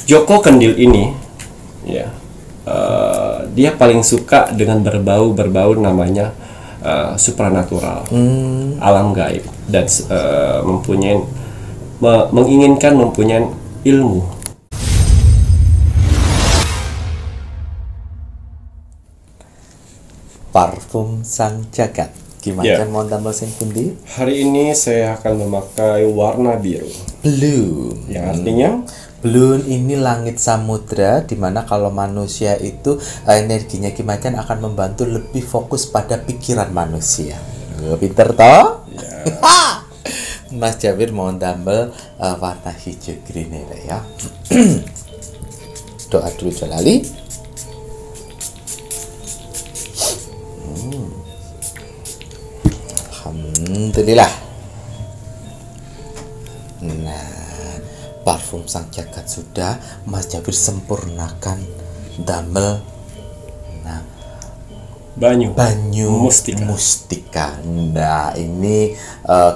Joko Kendil ini, ya, dia paling suka dengan berbau namanya supranatural, alam gaib, dan menginginkan mempunyai ilmu. Parfum sang jagat. Gimana mau tambah sing pundi? Hari ini saya akan memakai warna biru. Blue. Yang artinya Blue ini langit samudra, dimana kalau manusia itu energinya Kimacan akan membantu lebih fokus pada pikiran manusia. Pinter toh? Yeah. Mas Jawir mau tambah warna hijau green ya. Doa dulu Jalali. Alhamdulillah. Nah, parfum sang jagat sudah, Mas Jawir sempurnakan damel banyu mustika. Nah, ini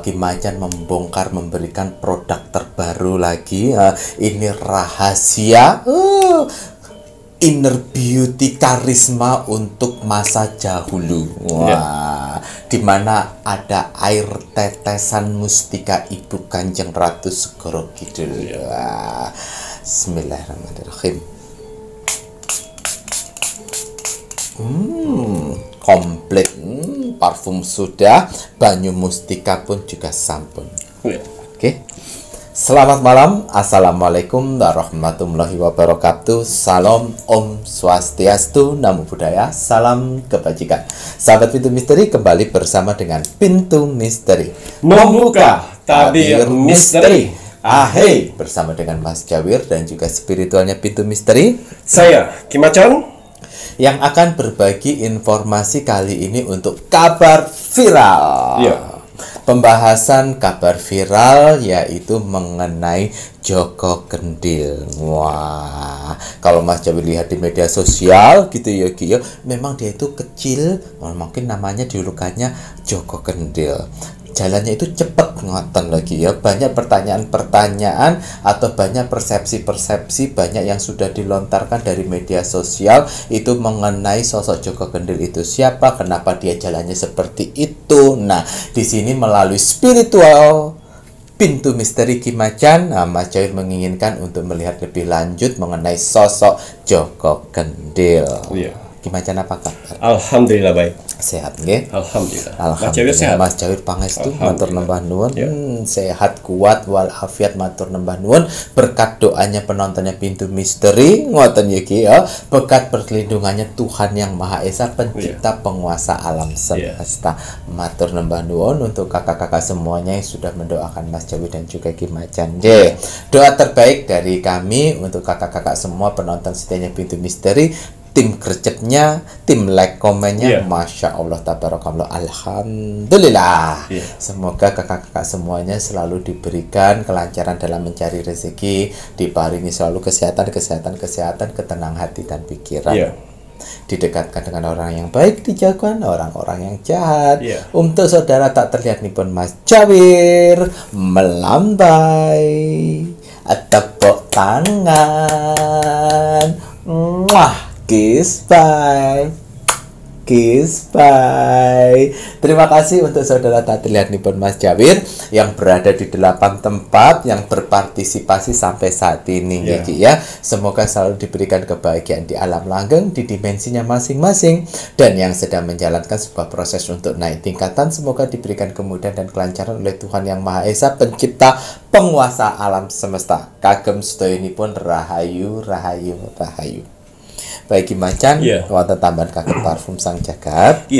Kimacan membongkar, memberikan produk terbaru lagi. Ini rahasia inner beauty karisma untuk masa dahulu. Wah, dimana ada air tetesan mustika Ibu Kanjeng Ratu Segoro Kidul. Wah, bismillahirrahmanirrahim. Komplit. Parfum sudah, banyu mustika pun juga sampun. Oke. Selamat malam, assalamualaikum warahmatullahi wabarakatuh. Salam, Om Swastiastu, Namo Buddhaya, salam kebajikan. Sahabat Pintu Misteri, kembali bersama dengan Pintu Misteri, membuka tabir misteri. Ahey, bersama dengan Mas Jawir dan juga spiritualnya Pintu Misteri, saya Kimacan, yang akan berbagi informasi kali ini untuk kabar viral. Pembahasan kabar viral yaitu mengenai Joko Kendil. Wah, kalau Mas Jawir lihat di media sosial gitu ya, memang dia itu kecil, mungkin namanya dijulukannya Joko Kendil. Jalannya itu cepet ngoten lagi ya. Banyak pertanyaan-pertanyaan atau banyak persepsi-persepsi banyak yang sudah dilontarkan dari media sosial itu mengenai sosok Joko Kendil itu siapa, kenapa dia jalannya seperti itu. Nah, di sini melalui spiritual Pintu Misteri Kimacan, Mas Jawir menginginkan untuk melihat lebih lanjut mengenai sosok Joko Kendil. Kimacan apa kabar? Alhamdulillah baik. Sehat nggih? Alhamdulillah. Mas Jawir sehat. Mas Jawir pangestu matur nembah nuwun. Sehat kuat walafiat matur nembah nuwun. Berkat doanya penontonnya Pintu Misteri ngoten iki ya. Berkat perlindungannya Tuhan Yang Maha Esa, pencipta penguasa alam semesta. Matur nembah nuwun untuk kakak-kakak semuanya yang sudah mendoakan Mas Jawir dan juga Kimacan. Doa terbaik dari kami untuk kakak-kakak semua penonton setianya Pintu Misteri. Tim gercepnya, tim like komennya, Masya Allah, tabarakallah, Alhamdulillah. Semoga kakak-kakak semuanya selalu diberikan kelancaran dalam mencari rezeki, diparingi selalu kesehatan, ketenangan hati dan pikiran. Didekatkan dengan orang yang baik, dijauhkan orang-orang yang jahat. Untuk saudara tak terlihat nih pun Mas Jawir melambai, tepuk tangan, kiss bye. Terima kasih untuk saudara tak terlihat nih pun Mas Jawir yang berada di 8 tempat yang berpartisipasi sampai saat ini ya. Semoga selalu diberikan kebahagiaan di alam langgeng, di dimensinya masing-masing, dan yang sedang menjalankan sebuah proses untuk naik tingkatan semoga diberikan kemudahan dan kelancaran oleh Tuhan Yang Maha Esa, pencipta penguasa alam semesta. Kagem sedaya-pun rahayu. Baik Kimacan, wonten tambahan kagem parfum sang jagat.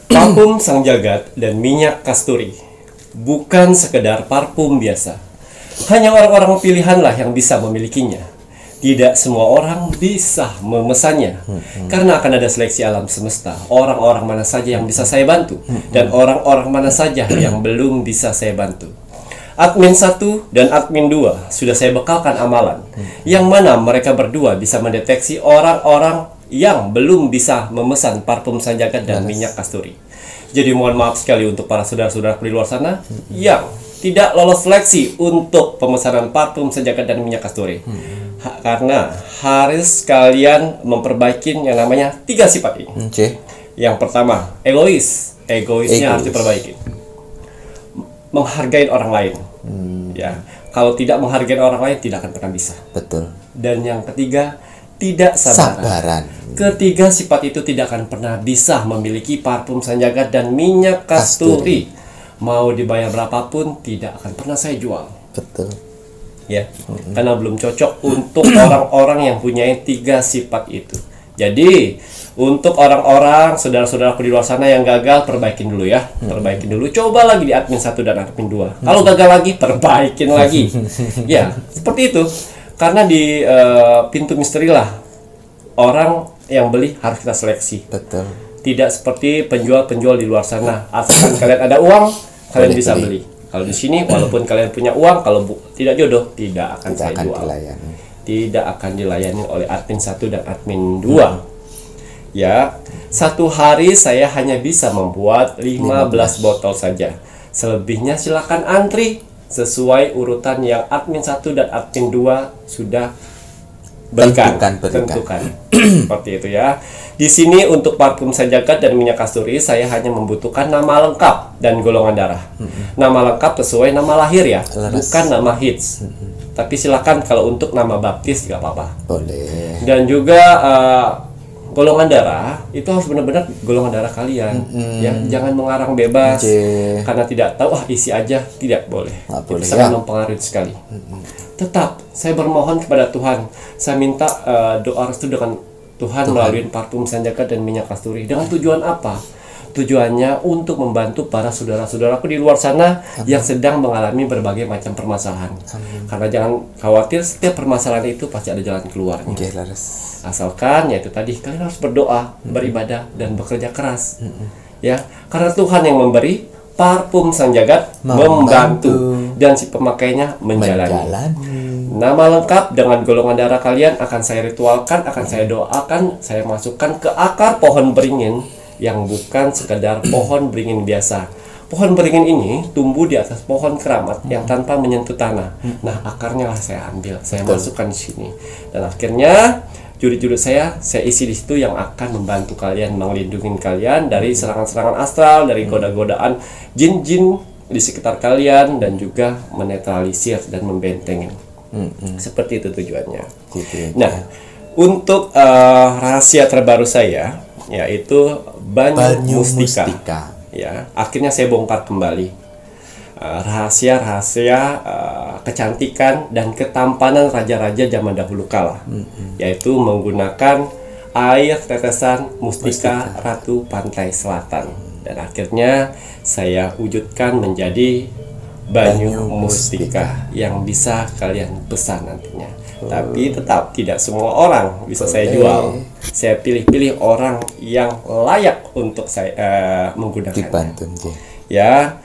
Parfum sang jagat dan minyak kasturi bukan sekedar parfum biasa. Hanya orang-orang pilihanlah yang bisa memilikinya. Tidak semua orang bisa memesannya. Karena akan ada seleksi alam semesta. Orang-orang mana saja yang bisa saya bantu dan orang-orang mana saja yang belum bisa saya bantu. Admin 1 dan admin 2 sudah saya bekalkan amalan, yang mana mereka berdua bisa mendeteksi orang-orang yang belum bisa memesan parfum sang jagat dan minyak kasturi. Jadi mohon maaf sekali untuk para saudara-saudara di luar sana yang tidak lolos seleksi untuk pemesanan parfum sang jagat dan minyak kasturi. Karena harus kalian memperbaiki yang namanya 3 sifat ini. Oke. Yang pertama, egoisnya harus diperbaiki. Menghargai orang lain. Ya, kalau tidak menghargai orang lain tidak akan pernah bisa. Betul. Dan yang ketiga, tidak sabaran. Ketiga sifat itu tidak akan pernah bisa memiliki parfum Sanjagat dan minyak kasturi. Mau dibayar berapapun tidak akan pernah saya jual. Betul. Ya, karena belum cocok untuk orang-orang yang punya 3 sifat itu. Jadi, untuk orang-orang saudara-saudaraku di luar sana yang gagal, perbaikin dulu ya. Perbaikin dulu. Coba lagi di admin 1 dan admin 2. Kalau gagal lagi, perbaikin lagi. Ya, seperti itu. Karena di pintu misteri lah, orang yang beli harus kita seleksi. Betul. Tidak seperti penjual-penjual di luar sana. Asalkan kalian ada uang, kalian bisa beli. Kalau di sini, walaupun kalian punya uang, kalau tidak jodoh, tidak akan saya jual. Tidak akan dilayani oleh admin 1 dan admin 2. Ya, satu hari saya hanya bisa membuat 15 botol saja. Selebihnya silakan antri sesuai urutan yang admin 1 dan admin 2 sudah berikan. Tentukan. Seperti itu ya. Di sini untuk parfum Sanjagat dan minyak kasturi saya hanya membutuhkan nama lengkap dan golongan darah. Nama lengkap sesuai nama lahir ya, bukan nama hits. Tapi silakan kalau untuk nama baptis nggak apa-apa. Boleh. Dan juga golongan darah itu harus benar-benar golongan darah kalian. Ya, jangan mengarang bebas karena tidak tahu isi aja, tidak boleh. Itu sangat mempengaruhi sekali. Tetap saya bermohon kepada Tuhan, saya minta doa restu dengan Tuhan melalui parfum Sanjagat dan minyak kasturi. Dengan tujuan apa? Tujuannya untuk membantu para saudara-saudaraku di luar sana yang sedang mengalami berbagai macam permasalahan. Karena jangan khawatir, setiap permasalahan itu pasti ada jalan keluarnya. Asalkan yaitu tadi kalian harus berdoa, beribadah dan bekerja keras. Ya, karena Tuhan yang memberi, parfum Sanjagat membantu dan si pemakainya menjalani. Nama lengkap dengan golongan darah kalian akan saya ritualkan, akan saya doakan, saya masukkan ke akar pohon beringin yang bukan sekedar pohon beringin biasa. Pohon beringin ini tumbuh di atas pohon keramat yang tanpa menyentuh tanah. Nah, akarnya lah saya ambil, saya masukkan di sini. Dan akhirnya jurit-jurit saya isi di situ yang akan membantu kalian, melindungi kalian dari serangan-serangan astral, dari goda-godaan jin-jin di sekitar kalian, dan juga menetralisir dan membentengin. Seperti itu tujuannya. Nah, untuk rahasia terbaru saya yaitu Banyu Mustika. Ya, akhirnya saya bongkar kembali rahasia-rahasia kecantikan dan ketampanan raja-raja zaman dahulu kala, yaitu menggunakan air tetesan mustika Ratu Pantai Selatan. Dan akhirnya saya wujudkan menjadi Banyu Mustika yang bisa kalian pesan nantinya. Tapi tetap tidak semua orang bisa saya jual. Saya pilih-pilih orang yang layak untuk saya menggunakannya. Ya,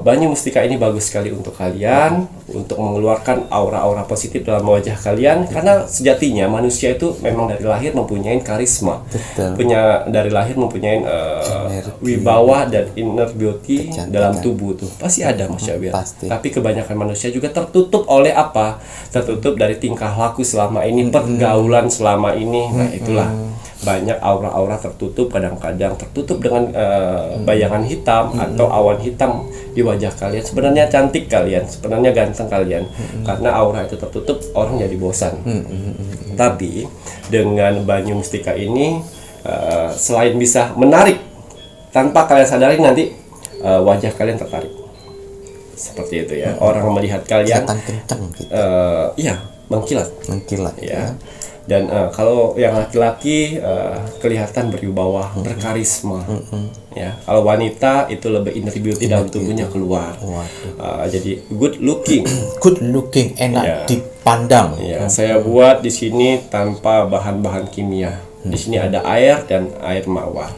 Banyu Mustika ini bagus sekali untuk kalian, untuk mengeluarkan aura-aura positif dalam wajah kalian. Karena sejatinya manusia itu memang dari lahir mempunyai karisma, dari lahir mempunyai wibawa dan inner beauty dalam tubuh tuh pasti ada, masya Allah. Tapi kebanyakan manusia juga tertutup oleh apa? Tertutup dari tingkah laku selama ini, pergaulan selama ini. Nah, itulah banyak aura-aura tertutup, kadang-kadang tertutup dengan bayangan hitam atau awan hitam di wajah kalian. Sebenarnya cantik kalian, sebenarnya ganteng kalian, karena aura itu tertutup, orang jadi bosan. Tapi dengan Banyu Mustika ini selain bisa menarik, tanpa kalian sadari nanti wajah kalian tertarik. Seperti itu ya. Orang melihat kalian iya, mengkilat ya. Dan kalau yang laki-laki kelihatan berwibawa, berkarisma. Ya, kalau wanita itu lebih inner beauty dalam tubuhnya keluar. Jadi good looking, enak dipandang. Ya, saya buat di sini tanpa bahan-bahan kimia. Di sini ada air dan air mawar.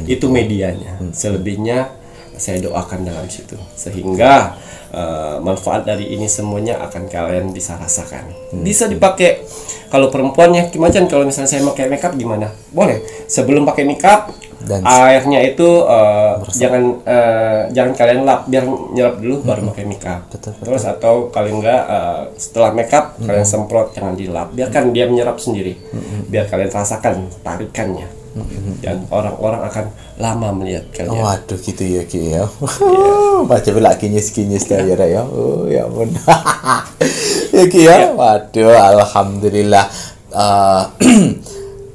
Itu medianya. Selebihnya saya doakan dalam situ, sehingga manfaat dari ini semuanya akan kalian bisa rasakan. Bisa dipakai kalau perempuannya gimana? Kalau misalnya saya pakai makeup gimana? Boleh. Sebelum pakai makeup Dan airnya itu jangan kalian lap, biar nyerap dulu baru pakai make up. Terus atau kalian enggak setelah make up kalian semprot, jangan dilap, biarkan dia menyerap sendiri. Biar kalian rasakan tarikannya. Dan orang-orang akan lama melihat kalian. Waduh gitu ya Ki ya. Baca belak kinyis-kinyis ya ya. Oh ya ampun. Ya Ki ya. Waduh, alhamdulillah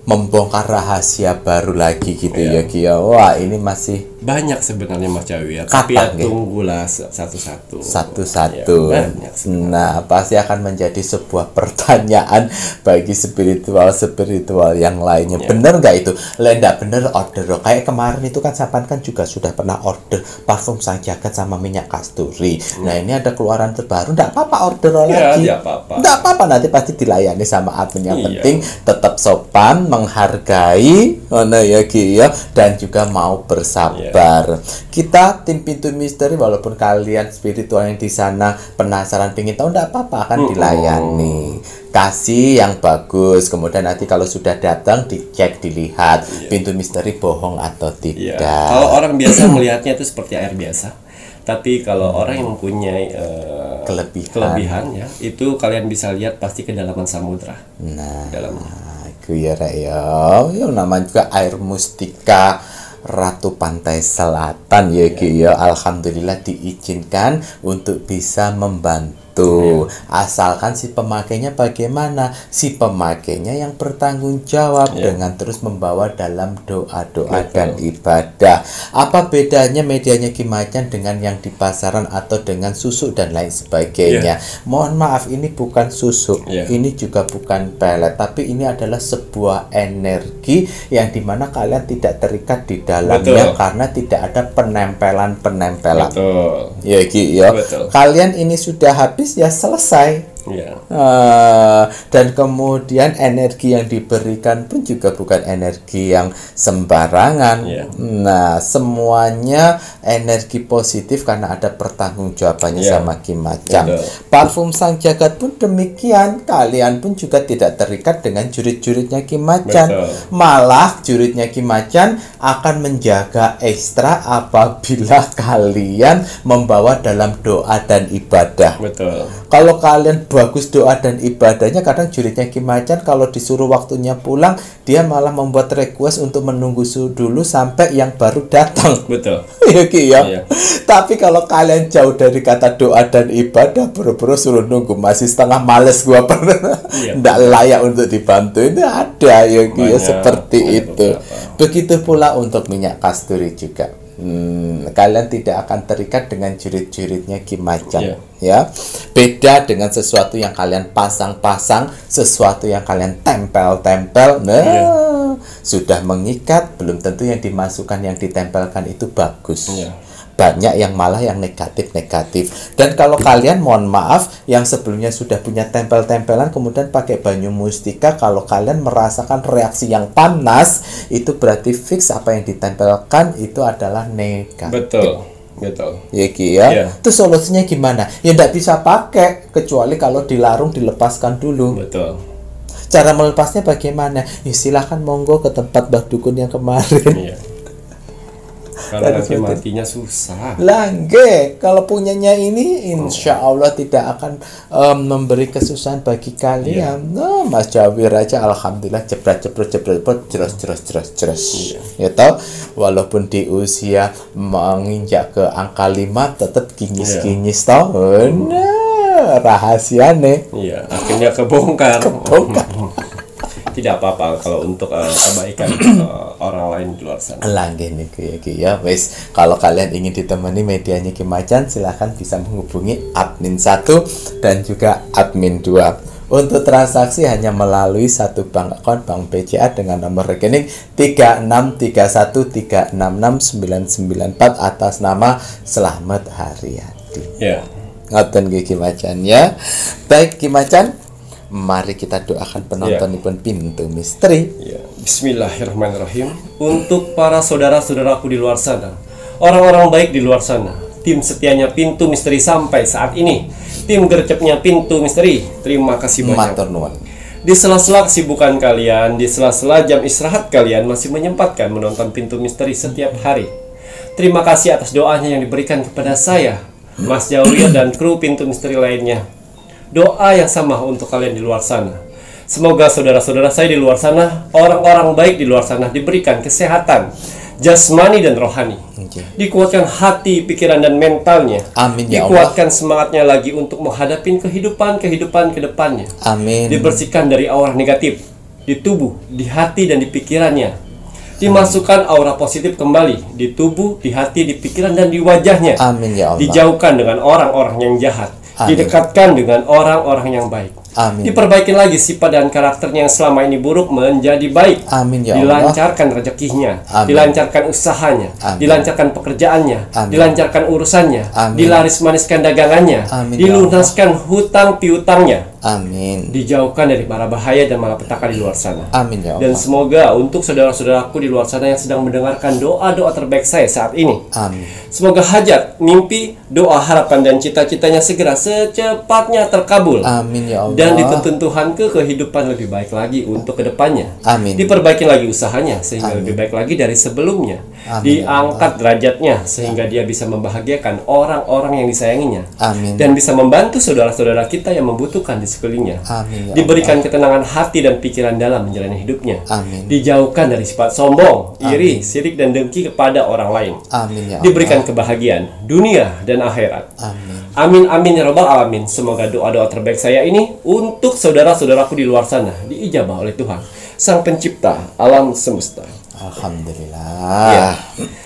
membongkar rahasia baru lagi gitu ya Ki ya. Wah, ini masih banyak sebenarnya Mas Jawi ya, tapi ya tunggulah satu-satu. Ya, nah, pasti akan menjadi sebuah pertanyaan bagi spiritual yang lainnya. Bener nggak itu? Enggak bener order. Kayak kemarin itu kan Sapan kan juga sudah pernah order parfum Sang Jagat sama minyak kasturi. Nah, ini ada keluaran terbaru, enggak apa-apa order lagi. Enggak apa-apa, nanti pasti dilayani sama admin. Yang penting tetap sopan, menghargai, ya Ki ya, dan juga mau bersabar. Kita tim Pintu Misteri, walaupun kalian spiritual yang di sana penasaran pengen tahu, enggak apa-apa, akan dilayani. Kasih yang bagus, kemudian nanti kalau sudah datang dicek, dilihat Pintu Misteri bohong atau tidak. Kalau orang biasa melihatnya itu seperti air biasa, tapi kalau orang yang mempunyai kelebihan ya, itu kalian bisa lihat pasti kedalaman samudra. Nah, dalamnya. Itu ya yang namanya juga air mustika Ratu Pantai Selatan ya Ki ya. Alhamdulillah diizinkan untuk bisa membantu. Asalkan si pemakainya bagaimana? Si pemakainya yang bertanggung jawab dengan terus membawa dalam doa-doa dan ibadah. Apa bedanya medianya Ki Macan dengan yang di pasaran atau dengan susu dan lain sebagainya? Mohon maaf, ini bukan susu, ini juga bukan pelet, tapi ini adalah sebuah energi yang dimana kalian tidak terikat di dalamnya karena tidak ada penempelan-penempelan. Ya Ki ya. Kalian ini sudah habis ya selesai. Dan kemudian energi yang diberikan pun juga bukan energi yang sembarangan. Nah, semuanya energi positif karena ada pertanggungjawabannya sama Ki Macan. Parfum Sang Jagat pun demikian. Kalian pun juga tidak terikat dengan jurit-juritnya Ki Macan. Malah juritnya Ki Macan akan menjaga ekstra apabila kalian membawa dalam doa dan ibadah. Kalau kalian bagus doa dan ibadahnya, kadang juritnya Ki Macan kalau disuruh waktunya pulang, dia malah membuat request untuk menunggu dulu sampai yang baru datang. Ya Ki ya. Tapi kalau kalian jauh dari kata doa dan ibadah, buru-buru suruh nunggu, masih setengah males gua pernah. Nggak layak untuk dibantu. Ini ada ya Ki ya, seperti itu. Begitu pula untuk minyak kasturi juga. Kalian tidak akan terikat dengan jurit-juritnya Ki Macan. Ya, beda dengan sesuatu yang kalian pasang-pasang, sesuatu yang kalian tempel-tempel. Sudah mengikat, belum tentu yang dimasukkan, yang ditempelkan itu bagus. Banyak yang malah yang negatif-negatif. Dan kalau kalian, mohon maaf, yang sebelumnya sudah punya tempel-tempelan kemudian pakai banyu mustika, kalau kalian merasakan reaksi yang panas, itu berarti fix apa yang ditempelkan itu adalah negatif. Betul. Ya Ki ya. Terus solusinya gimana? Ya enggak bisa pakai kecuali kalau dilarung, dilepaskan dulu. Cara melepasnya bagaimana? Ya silahkan monggo ke tempat Mbah Dukun yang kemarin. Kalau nanti matinya susah. Langge, kalau punyanya ini insya Allah tidak akan memberi kesusahan bagi kalian. Nah, Mas Jawir aja alhamdulillah jelas. Ya toh, walaupun di usia menginjak ke angka 5 tetap kinyis-kinyis toh. Nah, rahasia nih. Akhirnya kebongkar. Tidak apa-apa kalau untuk kebaikan orang lain di luar sana. Langgeng nih ya, wes. Kalau kalian ingin ditemani medianya Ki Macan, silahkan bisa menghubungi admin 1 dan juga admin 2. Untuk transaksi hanya melalui satu bank akun Bank BCA dengan nomor rekening 36313669994 atas nama Slamet Haryadi. Ngoten Ki Macan ya. Baik Ki Macan, mari kita doakan penonton pun Pintu Misteri. Bismillahirrahmanirrahim. Untuk para saudara-saudaraku di luar sana, orang-orang baik di luar sana, tim setianya Pintu Misteri sampai saat ini, tim gercepnya Pintu Misteri, terima kasih banyak. Di sela-sela kesibukan kalian, di sela-sela jam istirahat kalian masih menyempatkan menonton Pintu Misteri setiap hari. Terima kasih atas doanya yang diberikan kepada saya, Mas Jauria dan kru Pintu Misteri lainnya. Doa yang sama untuk kalian di luar sana. Semoga saudara-saudara saya di luar sana, orang-orang baik di luar sana diberikan kesehatan jasmani dan rohani. Dikuatkan hati, pikiran dan mentalnya. Amin ya Allah. Dikuatkan semangatnya lagi untuk menghadapi kehidupan ke depannya. Amin. Dibersihkan dari aura negatif di tubuh, di hati dan di pikirannya. Dimasukkan aura positif kembali di tubuh, di hati, di pikiran dan di wajahnya. Amin ya Allah. Dijauhkan dengan orang-orang yang jahat. Amin. Didekatkan dengan orang-orang yang baik. Amin. Diperbaiki lagi sifat dan karakternya yang selama ini buruk menjadi baik. Amin ya Allah. Dilancarkan rezekinya, Amin. dilancarkan usahanya, Amin. dilancarkan pekerjaannya, Amin. dilancarkan urusannya, Amin. dilaris-maniskan dagangannya, Amin ya dilunaskan hutang piutangnya, Amin. dijauhkan dari mara bahaya dan malapetaka di luar sana. Amin ya Dan Allah. semoga untuk saudara-saudaraku di luar sana yang sedang mendengarkan doa-doa terbaik saya saat ini, Amin. semoga hajat, mimpi, doa, harapan dan cita-citanya segera secepatnya terkabul. Amin ya Allah. Dan dituntun Tuhan ke kehidupan lebih baik lagi untuk kedepannya. Amin. Diperbaiki lagi usahanya sehingga Amin. lebih baik lagi dari sebelumnya. Amin. Diangkat derajatnya sehingga dia bisa membahagiakan orang-orang yang disayanginya. Amin. Dan bisa membantu saudara-saudara kita yang membutuhkan di sekelilingnya. Amin ya Diberikan ketenangan hati dan pikiran dalam menjalani hidupnya. Amin. Dijauhkan dari sifat sombong, iri, sirik dan dengki kepada orang lain. Amin ya Allah. Diberikan kebahagiaan dunia dan akhirat. Amin. Amin amin ya robbal alamin. Semoga doa-doa terbaik saya ini untuk saudara-saudaraku di luar sana diijabah oleh Tuhan, Sang Pencipta alam semesta. Alhamdulillah. Ya.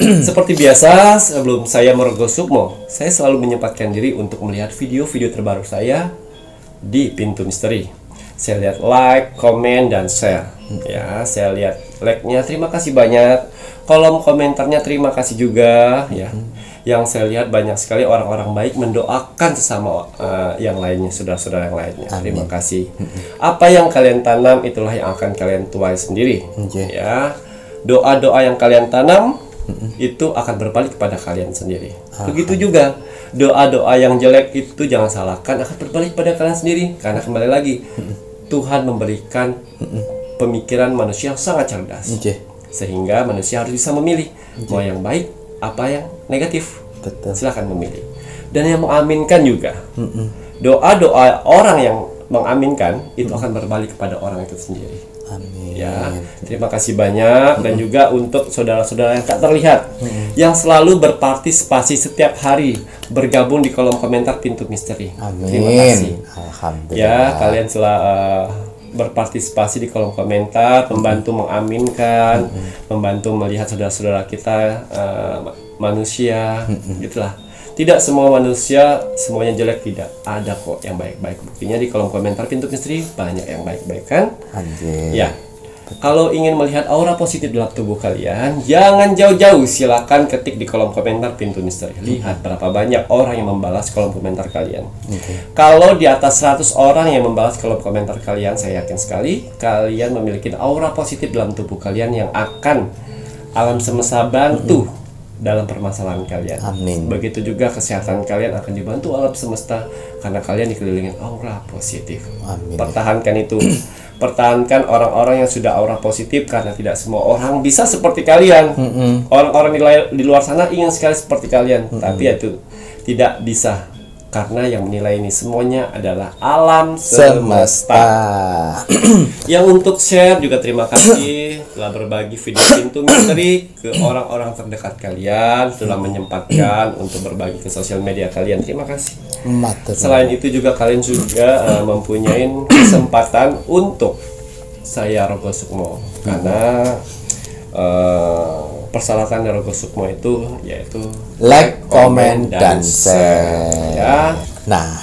Seperti biasa, sebelum saya merogoh sukmo, saya selalu menyempatkan diri untuk melihat video-video terbaru saya di Pintu Misteri. Saya lihat like, komen, dan share. Ya, saya lihat like-nya, terima kasih banyak. Kolom komentarnya terima kasih juga. Ya, yang saya lihat banyak sekali orang-orang baik mendoakan sesama yang lainnya, saudara-saudara yang lainnya. Terima kasih. Apa yang kalian tanam, itulah yang akan kalian tuai sendiri. Ya, doa-doa yang kalian tanam itu akan berbalik kepada kalian sendiri. Begitu juga doa-doa yang jelek itu jangan salahkan, akan berbalik pada kalian sendiri. Karena kembali lagi Tuhan memberikan pemikiran manusia yang sangat cerdas, sehingga manusia harus bisa memilih mau yang baik apa yang negatif. Betul. Silahkan memilih. Dan yang mengaminkan juga doa-doa orang yang mengaminkan itu akan berbalik kepada orang itu sendiri. Amin. Ya, terima kasih banyak. Dan juga untuk saudara-saudara yang tak terlihat yang selalu berpartisipasi setiap hari bergabung di kolom komentar Pintu Misteri. Amin. Terima kasih. Alhamdulillah. Ya, kalian berpartisipasi di kolom komentar, membantu mengaminkan, membantu melihat saudara-saudara kita manusia, gitulah. Tidak semua manusia semuanya jelek, tidak. Ada kok yang baik-baik. Buktinya di kolom komentar Pintu Misteri banyak yang baik-baik kan? Anjir. Ya. Kalau ingin melihat aura positif dalam tubuh kalian, jangan jauh-jauh, silakan ketik di kolom komentar Pintu Misteri. Lihat berapa banyak orang yang membalas kolom komentar kalian. Kalau di atas 100 orang yang membalas kolom komentar kalian, saya yakin sekali kalian memiliki aura positif dalam tubuh kalian yang akan alam semesta bantu dalam permasalahan kalian. Amin. Begitu juga kesehatan kalian akan dibantu alam semesta karena kalian dikelilingi aura positif. Amin. Pertahankan itu. Pertahankan orang-orang yang sudah aura positif, karena tidak semua orang bisa seperti kalian. Orang-orang di luar sana ingin sekali seperti kalian, tapi itu tidak bisa. Karena yang menilai ini semuanya adalah alam semesta. Yang untuk share juga terima kasih telah berbagi video Pintu Misteri ke orang-orang terdekat kalian, telah menyempatkan untuk berbagi ke sosial media kalian. Terima kasih. Selain itu juga kalian juga mempunyai kesempatan untuk saya Rogo Sukmo, karena persyaratan dari Rogo Sukmo itu yaitu like, comment, dan share. Ya. Nah,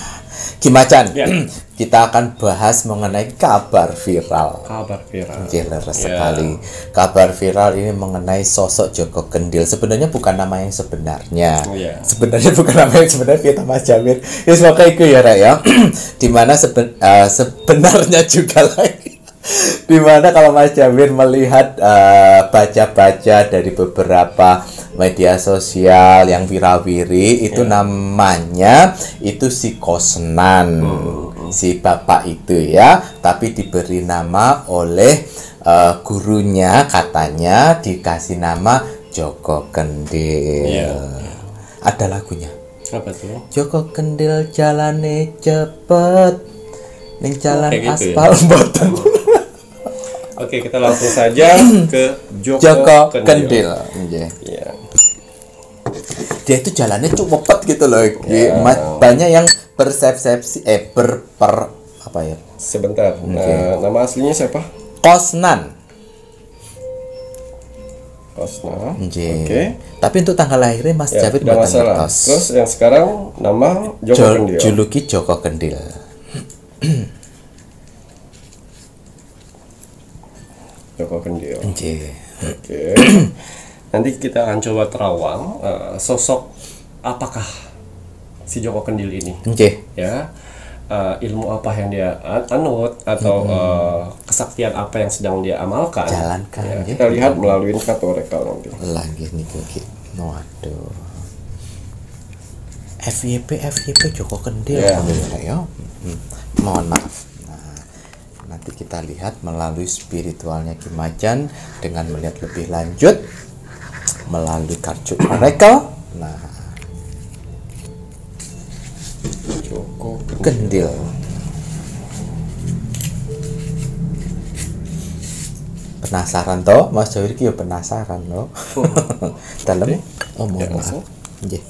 Kimacan, Ya. kita akan bahas mengenai kabar viral. Kabar viral. Jelas sekali. Kabar viral ini mengenai sosok Joko Kendil. Sebenarnya bukan nama yang sebenarnya. Ya. Sebenarnya bukan nama yang sebenarnya, kita Mas Jamir. Ya semoga itu ya, Rek, ya. Dimana sebenarnya juga lagi. Dimana kalau Mas Jamir melihat baca-baca dari beberapa media sosial yang wirawiri itu namanya itu si Kosnan. si bapak itu ya, tapi diberi nama oleh gurunya, katanya dikasih nama Joko Kendil. Ada lagunya. Apa tuh? Joko Kendil jalane cepet ning jalan Kayak gitu aspal mboten. Oke, kita langsung saja ke Joko Kendil. Iya. Dia itu jalannya cukup cepet gitu loh. Banyak yang persepsi apa ya? Sebentar. Nama aslinya siapa? Kosnan. Oke. Tapi untuk tanggal lahirnya Mas Jawir tidak masalah. Terus yang sekarang nama Joko Kendil. Juluki Joko Kendil. Joko Kendil. Oke. Nanti kita akan coba terawang sosok apakah si Joko Kendil ini. Ya. Ilmu apa yang dia anut atau kesaktian apa yang sedang dia amalkan. Jalankan. Ya, kita lihat melalui kartu rekal nanti. Lagi nih Koki. Waduh. FYP Joko Kendil. Ya. Mohon maaf. Nanti kita lihat melalui spiritualnya Ki Majan dengan melihat lebih lanjut melalui kartu rekel. Nah, Joko Kendil. Penasaran toh Mas Jawir ki ya penasaran loh. Dalam mohon maaf. Nggih.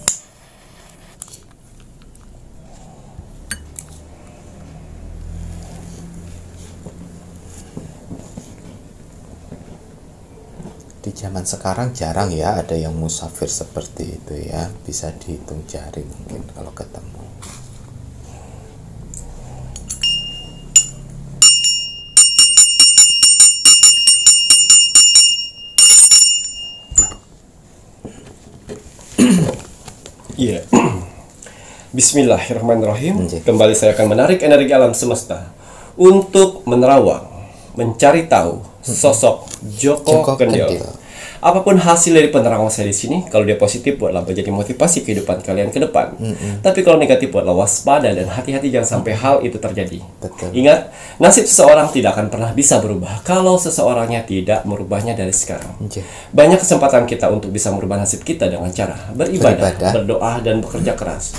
Di zaman sekarang jarang ya ada yang musafir seperti itu ya, bisa dihitung jari mungkin kalau ketemu. Iya. Bismillahirrahmanirrahim. Kembali saya akan menarik energi alam semesta untuk menerawang, mencari tahu sosok Joko Kendil. Apapun hasil dari penerangan saya di sini, kalau dia positif buatlah menjadi motivasi kehidupan kalian ke depan. Tapi kalau negatif buatlah waspada dan hati-hati jangan sampai hal itu terjadi. Betul. Ingat, nasib seseorang tidak akan pernah bisa berubah kalau seseorangnya tidak merubahnya dari sekarang. Banyak kesempatan kita untuk bisa merubah nasib kita dengan cara beribadah, berdoa, dan bekerja keras.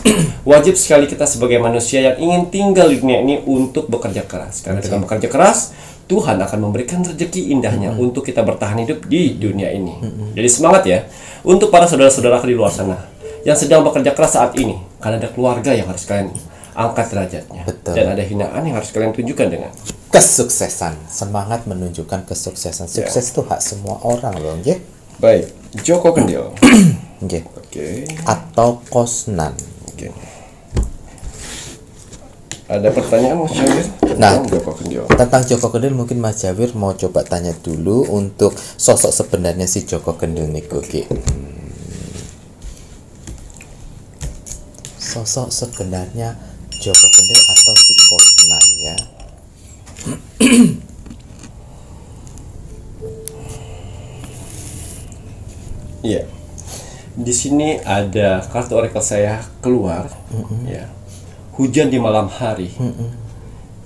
Wajib sekali kita sebagai manusia yang ingin tinggal di dunia ini untuk bekerja keras. Karena dengan bekerja keras, Tuhan akan memberikan rezeki indahnya untuk kita bertahan hidup di dunia ini. Jadi semangat ya untuk para saudara-saudara di luar sana yang sedang bekerja keras saat ini, karena ada keluarga yang harus kalian angkat derajatnya. Dan ada hinaan yang harus kalian tunjukkan dengan kesuksesan. Semangat menunjukkan kesuksesan. Sukses itu hak semua orang loh, nggih. Baik, Joko Kendil. Nggih. Atau Kosnan. Ada pertanyaan Mas Jawir? Tentang Joko Kendil mungkin Mas Jawir mau coba tanya dulu untuk sosok sebenarnya si Joko Kendil niku ki. Sosok sebenarnya Joko Kendil atau si Kosnan ya. Iya. Di sini ada kartu orakel saya keluar, ya. Hujan di malam hari,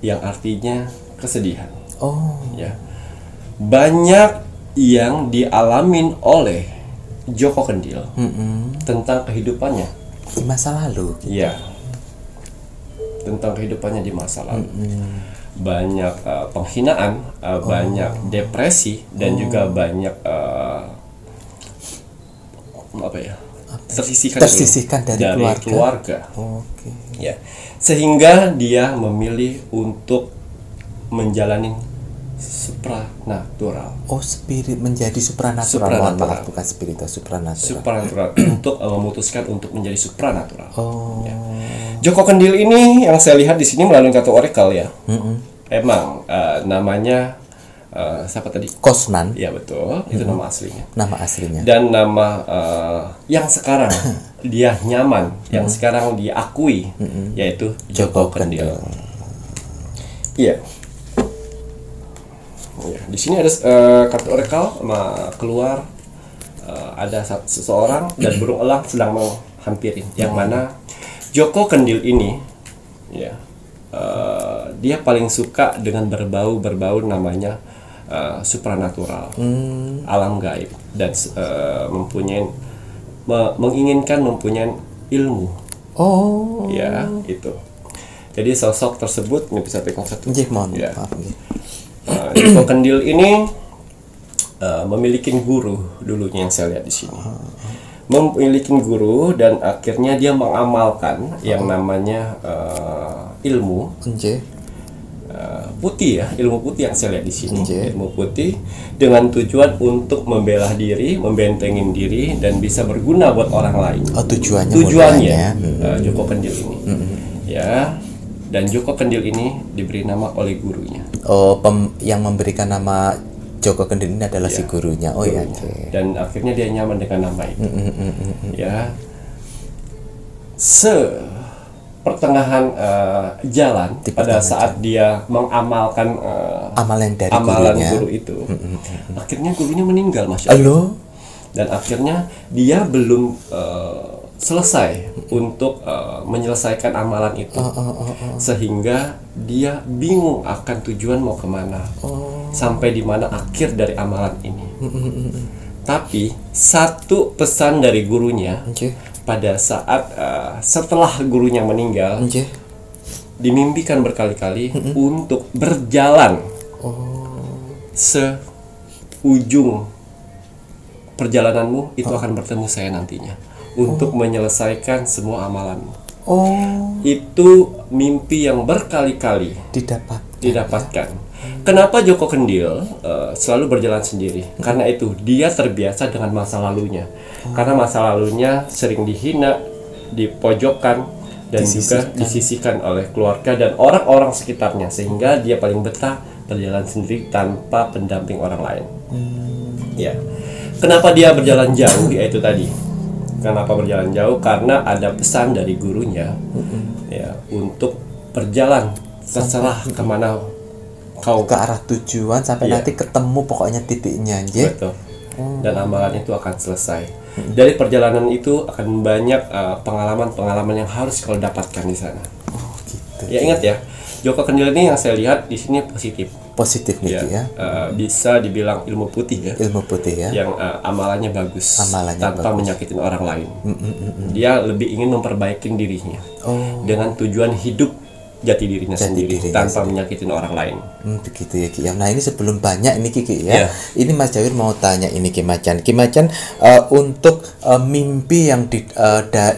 yang artinya kesedihan. Ya, banyak yang dialamin oleh Joko Kendil tentang kehidupannya di masa lalu. Ya, tentang kehidupannya di masa lalu. Banyak penghinaan, banyak depresi, dan juga banyak tersisihkan dari keluarga. Ya, sehingga dia memilih untuk menjalani supranatural. Menjadi supranatural. Mohon maaf, bukan spiritual, supranatural. Untuk memutuskan untuk menjadi supranatural. Ya. Joko Kendil ini yang saya lihat di sini melalui kartu orakel ya. Emang namanya siapa tadi? Kosnan. Ya betul, itu nama aslinya. Nama aslinya. Dan nama yang sekarang dia nyaman, yang sekarang diakui, yaitu Joko Kendil. Iya. Di sini ada kartu orakel keluar, ada seseorang dan burung elang sedang menghampirin, yang mana Joko Kendil ini, ya, dia paling suka dengan berbau namanya supranatural, alam gaib, dan menginginkan mempunyai ilmu. Oh. Ya, itu. Jadi sosok tersebut ini bisa pegang satu. Ya. Joko Kendil ini memiliki guru dulunya yang saya lihat di sini. Memiliki guru dan akhirnya dia mengamalkan yang namanya ilmu putih ya, ilmu putih yang saya lihat di sini. Ilmu putih dengan tujuan untuk membela diri, membentengin diri dan bisa berguna buat orang lain. Oh, tujuannya Joko Kendil ini. Ya. Dan Joko Kendil ini diberi nama oleh gurunya. Oh, yang memberikan nama Joko Kendil ini adalah si gurunya. Oh ya. Dan akhirnya dia nyaman dengan nama itu. Ya. Pertengahan jalan pada saat dia mengamalkan amalan guru itu, akhirnya gurunya meninggal, Mas. Halo. Dan akhirnya dia belum selesai untuk menyelesaikan amalan itu, sehingga dia bingung akan tujuan mau kemana, sampai di mana akhir dari amalan ini. Tapi satu pesan dari gurunya. Pada saat setelah gurunya meninggal, dimimpikan berkali-kali untuk berjalan seujung perjalananmu itu akan bertemu saya nantinya untuk menyelesaikan semua amalanmu. Itu mimpi yang berkali-kali didapatkan. Kenapa Joko Kendil selalu berjalan sendiri? Karena itu dia terbiasa dengan masa lalunya. Karena masa lalunya sering dihina, dipojokkan, dan juga disisihkan oleh keluarga dan orang-orang sekitarnya, sehingga dia paling betah berjalan sendiri tanpa pendamping orang lain. Ya. Kenapa dia berjalan jauh? Ya itu tadi. Kenapa berjalan jauh? Karena ada pesan dari gurunya, ya, untuk berjalan terserah kemana kau, ke arah tujuan sampai nanti ketemu pokoknya titiknya. Betul. Dan amalan itu akan selesai. Dari perjalanan itu akan banyak pengalaman-pengalaman yang harus kau dapatkan di sana. Gitu. Ya ingat ya, Joko Kendil ini yang saya lihat di sini positif nih ya. Bisa dibilang ilmu putih ya. Ilmu putih ya. Yang amalannya bagus, tanpa menyakitin orang lain. Dia lebih ingin memperbaiki dirinya dengan tujuan hidup jati dirinya sendiri tanpa menyakitin orang lain. Begitu ya Ki. Nah ini sebelum banyak ini Ki ya. Ini Mas Jawir mau tanya ini Ki Macan. Untuk mimpi yang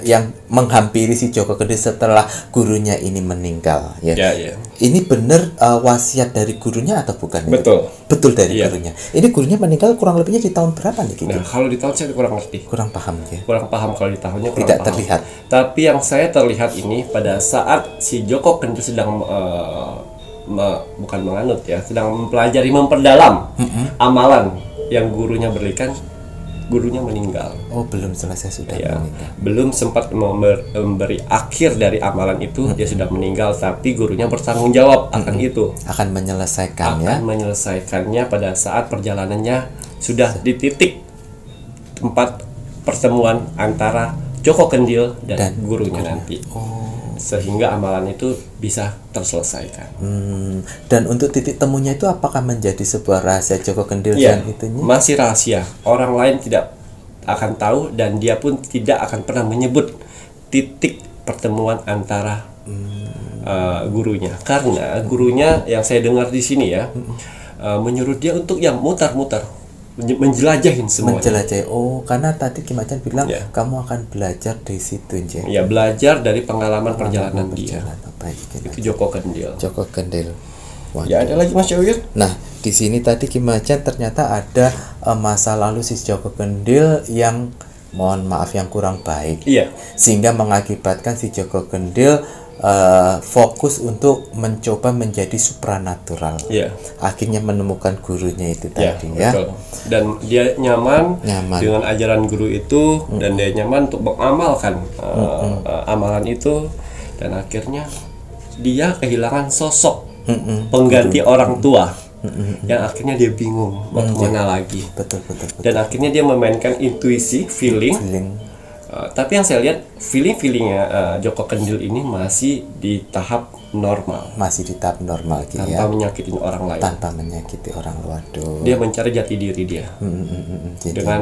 yang menghampiri si Joko Kendil setelah gurunya ini meninggal ya. Ini benar wasiat dari gurunya atau bukan? Betul. Betul dari gurunya. Ini gurunya meninggal kurang lebihnya di tahun berapa nih Ki? Nah, kalau di tahun saya kurang ngerti. Kurang paham ya. Kurang paham kalau di tahunnya tidak terlihat. Tapi yang saya terlihat ini pada saat si Joko Kendil sedang bukan menganut ya, sedang mempelajari, memperdalam amalan yang gurunya berikan, gurunya meninggal. Oh, belum selesai sudah meninggal. Belum sempat memberi akhir dari amalan itu, dia sudah meninggal, tapi gurunya bertanggung jawab akan itu. Akan menyelesaikannya. Akan menyelesaikannya pada saat perjalanannya sudah di titik tempat pertemuan antara Joko Kendil dan gurunya nanti. Sehingga amalan itu bisa terselesaikan. Dan untuk titik temunya itu apakah menjadi sebuah rahasia Joko Kendil dan itunya? Masih rahasia. Orang lain tidak akan tahu dan dia pun tidak akan pernah menyebut titik pertemuan antara gurunya. Karena gurunya yang saya dengar di sini ya, menyuruh dia untuk yang mutar-mutar, menjelajahin semuanya. Menjelajahi. Oh, karena tadi Ki Macan bilang kamu akan belajar di situ, Nje. Ya, belajar dari pengalaman perjalanan dia. Itu Joko Kendil. Joko Kendil. Ya, ada lagi Mas Jawir? Nah, di sini tadi Ki Macan ternyata ada masa lalu si Joko Kendil yang mohon maaf yang kurang baik. Iya. Sehingga mengakibatkan si Joko Kendil fokus untuk mencoba menjadi supranatural. Akhirnya menemukan gurunya itu tadi ya. Betul. Dan dia nyaman dengan ajaran guru itu dan dia nyaman untuk mengamalkan amalan itu dan akhirnya dia kehilangan sosok pengganti orang tua. Yang akhirnya dia bingung mau kemana lagi. Betul. Dan akhirnya dia memainkan intuisi, feeling. Tapi yang saya lihat feelingnya Joko Kendil ini masih di tahap normal, Masih di tahap normal gitu tanpa ya. menyakiti orang lain. Tanpa menyakiti orang luar. Waduh. Dia mencari jati diri dia Jadi, dengan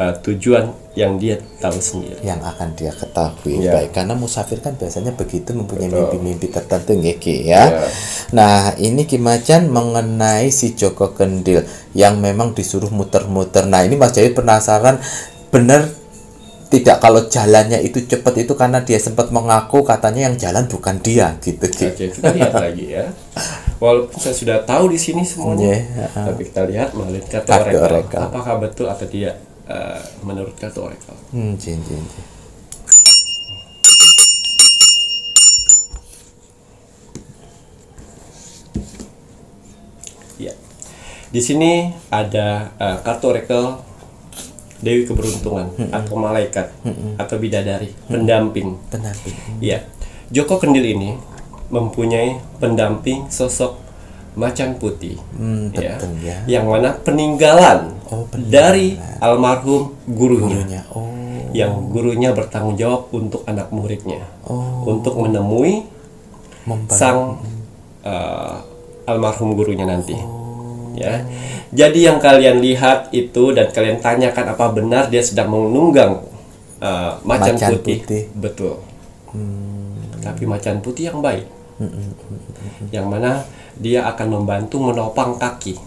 tujuan yang dia tahu sendiri. yang akan dia ketahui. Ya. Baik, karena musafir kan biasanya begitu, mempunyai mimpi-mimpi tertentu nggih ya. Ya. Nah, ini Ki Macan mengenai si Joko Kendil yang memang disuruh muter-muter. Nah, ini Mas Jayut penasaran, benar tidak kalau jalannya itu cepat itu karena dia sempat mengaku katanya yang jalan bukan dia gitu. Oke, kita lihat lagi ya. Walaupun saya sudah tahu di sini semuanya, tapi kita lihat melalui kartu Kartu orakel. orakel. Apakah betul atau tidak menurut kartu orakel? Jin. Ya. Di sini ada kartu orakel Dewi Keberuntungan atau malaikat atau bidadari, pendamping. Iya. Joko Kendil ini mempunyai pendamping sosok macan putih. Betul ya. Yang mana peninggalan dari almarhum gurunya. Yang gurunya bertanggung jawab untuk anak muridnya. Untuk menemui sang almarhum gurunya nanti. Ya. Jadi yang kalian lihat itu dan kalian tanyakan apa benar dia sedang menunggang macan putih. Betul. Tapi macan putih yang baik. Yang mana dia akan membantu menopang kaki.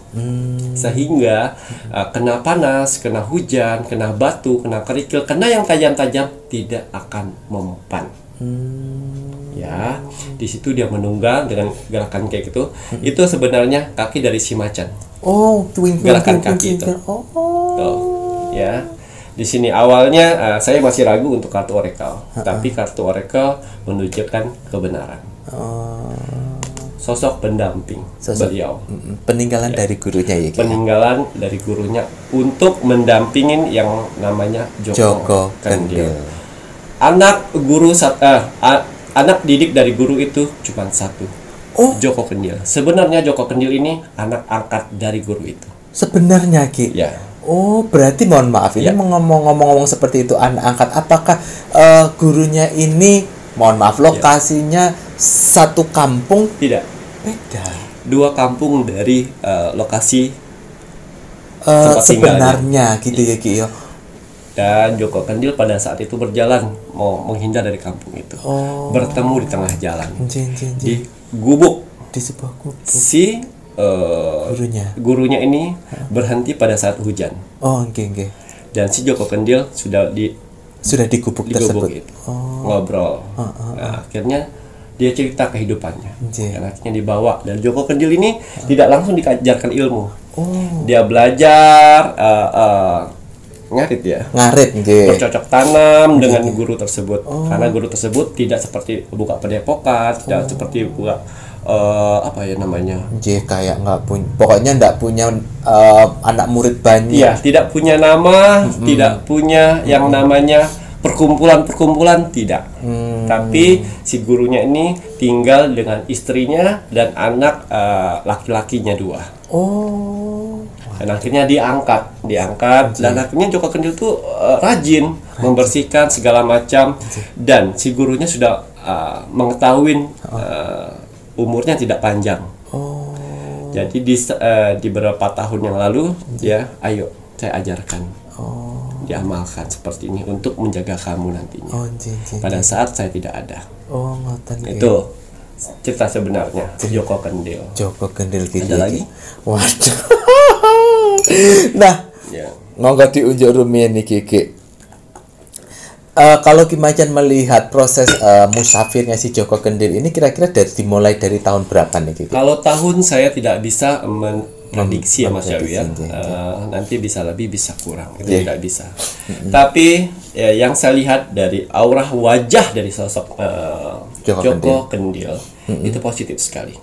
Sehingga kena panas, kena hujan, kena batu, kena kerikil, kena yang tajam-tajam tidak akan mempan. Ya, di situ dia menunggang dengan gerakan kayak gitu. Itu sebenarnya kaki dari si macan. Gerakan kaki itu. Tuh, ya. Di sini awalnya saya masih ragu untuk kartu orakel, tapi kartu orakel menunjukkan kebenaran. Sosok pendamping beliau. Peninggalan dari gurunya ya. Peninggalan dari gurunya untuk mendampingin yang namanya Joko Kendil. Anak guru anak didik dari guru itu cuma satu. Joko Kendil. Sebenarnya Joko Kendil ini anak angkat dari guru itu. Sebenarnya Ki. Ya. Berarti mohon maaf ini ngomong-ngomong seperti itu anak angkat. Apakah gurunya ini mohon maaf lokasinya satu kampung? Tidak. Beda. 2 kampung dari lokasi sebenarnya gitu ya Ki ya. Dan Joko Kendil pada saat itu berjalan mau menghindar dari kampung itu. Bertemu di tengah jalan. Di gubuk. Di sebuah gubuk. Si gurunya ini berhenti pada saat hujan. Oke. Dan si Joko Kendil sudah di gubuk tersebut. Itu. Ngobrol. Nah, akhirnya dia cerita kehidupannya. Dan akhirnya dibawa. Dan Joko Kendil ini tidak langsung diajarkan ilmu. Dia belajar ngarit ya. Bercocok tanam dengan guru tersebut. Karena guru tersebut tidak seperti buka padepokan, tidak seperti buka kayak nggak punya, pokoknya nggak punya anak murid banyak. Iya, tidak punya nama, tidak punya yang namanya perkumpulan tidak. Tapi si gurunya ini tinggal dengan istrinya dan anak laki-lakinya 2. Dan akhirnya diangkat dan akhirnya Joko Kendil tuh rajin membersihkan segala macam dan si gurunya sudah mengetahui umurnya tidak panjang. Jadi di beberapa tahun yang lalu dia ayo saya ajarkan. Diamalkan seperti ini untuk menjaga kamu nantinya. Pada saat saya tidak ada. Itu cerita sebenarnya Joko Kendil. Gitu. Ada lagi? Waduh. Nah, monggo diunjuk rumiyin nih Kiki. Kalau Ki Macan melihat proses musafirnya si Joko Kendil ini kira-kira dimulai dari tahun berapa nih Kiki? Kalau tahun saya tidak bisa memprediksi ya Mas Yawi ya. Nanti bisa lebih bisa kurang, itu tidak bisa. Tapi yang saya lihat dari aura wajah dari sosok Joko Kendil itu positif sekali.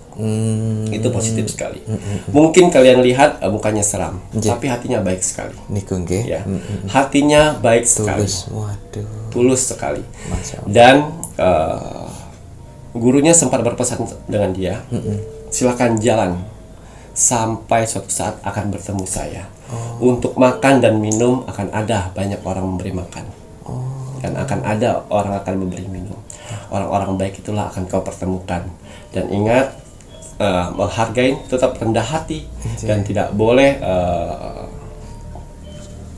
Itu positif sekali. Mungkin kalian lihat mukanya seram, tapi hatinya baik sekali. Ya. Hatinya baik sekali. Tulus sekali. Dan gurunya sempat berpesan dengan dia, silakan jalan sampai suatu saat akan bertemu saya. Untuk makan dan minum akan ada banyak orang memberi makan. Dan akan ada orang akan memberi minum. Orang-orang baik itulah akan kau pertemukan. Dan ingat, menghargai, tetap rendah hati, dan tidak boleh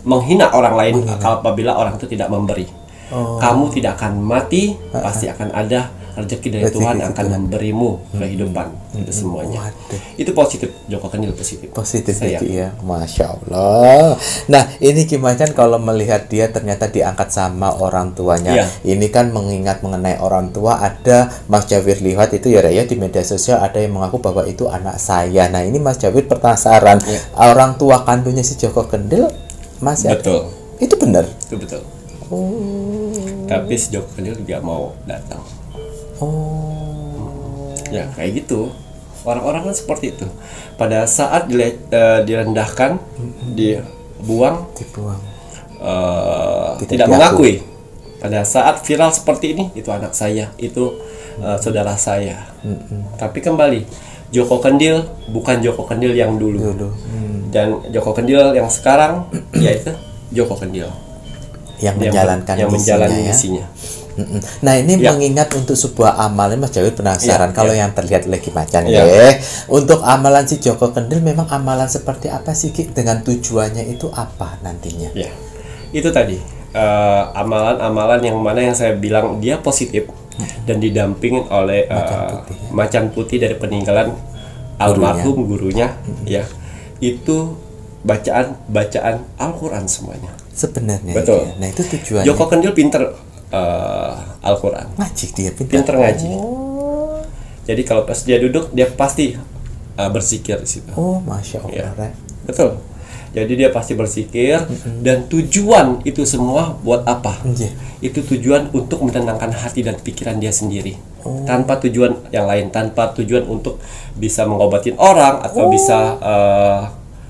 menghina orang lain apabila orang itu tidak memberi. Kamu tidak akan mati, pasti akan ada rezeki dari Tuhan yang akan memberimu kehidupan. Itu semuanya. Itu positif, Joko Kendil positif. Positif ya, Masya Allah. Nah, ini gimana kalau melihat dia ternyata diangkat sama orang tuanya. Ini kan mengingat mengenai orang tua. Ada Mas Jawir lihat itu ya Raya di media sosial ada yang mengaku bahwa itu anak saya. Nah, ini Mas Jawir penasaran, orang tua kandungnya si Joko Kendil masih betul. Itu benar? Itu betul. Tapi si Joko Kendil juga mau datang. Ya kayak gitu. Orang-orang kan seperti itu. Pada saat direndahkan, dibuang, tidak mengakui. Pada saat viral seperti ini, itu anak saya, itu saudara saya. Tapi kembali, Joko Kendil bukan Joko Kendil yang dulu. Dan Joko Kendil yang sekarang, yaitu Joko Kendil yang menjalankan misinya. Nah, ini mengingat untuk sebuah amalan, Mas Jawir penasaran kalau yang terlihat lagi macan untuk amalan si Joko Kendil memang amalan seperti apa sih Ki? Dengan tujuannya itu apa nantinya? Ya, itu tadi amalan-amalan yang mana yang saya bilang dia positif dan didampingin oleh macan putih dari peninggalan almarhum gurunya, ya itu bacaan Al-Quran semuanya. Sebenarnya. Betul. Nah, itu tujuannya. Joko Kendil pinter Al-Quran. Ngaji dia pinter ngaji. Jadi kalau pas dia duduk dia pasti berzikir di situ. Masya Allah. Betul. Jadi dia pasti berzikir dan tujuan itu semua buat apa? Itu tujuan untuk menenangkan hati dan pikiran dia sendiri. Tanpa tujuan yang lain, tanpa tujuan untuk bisa mengobatin orang atau bisa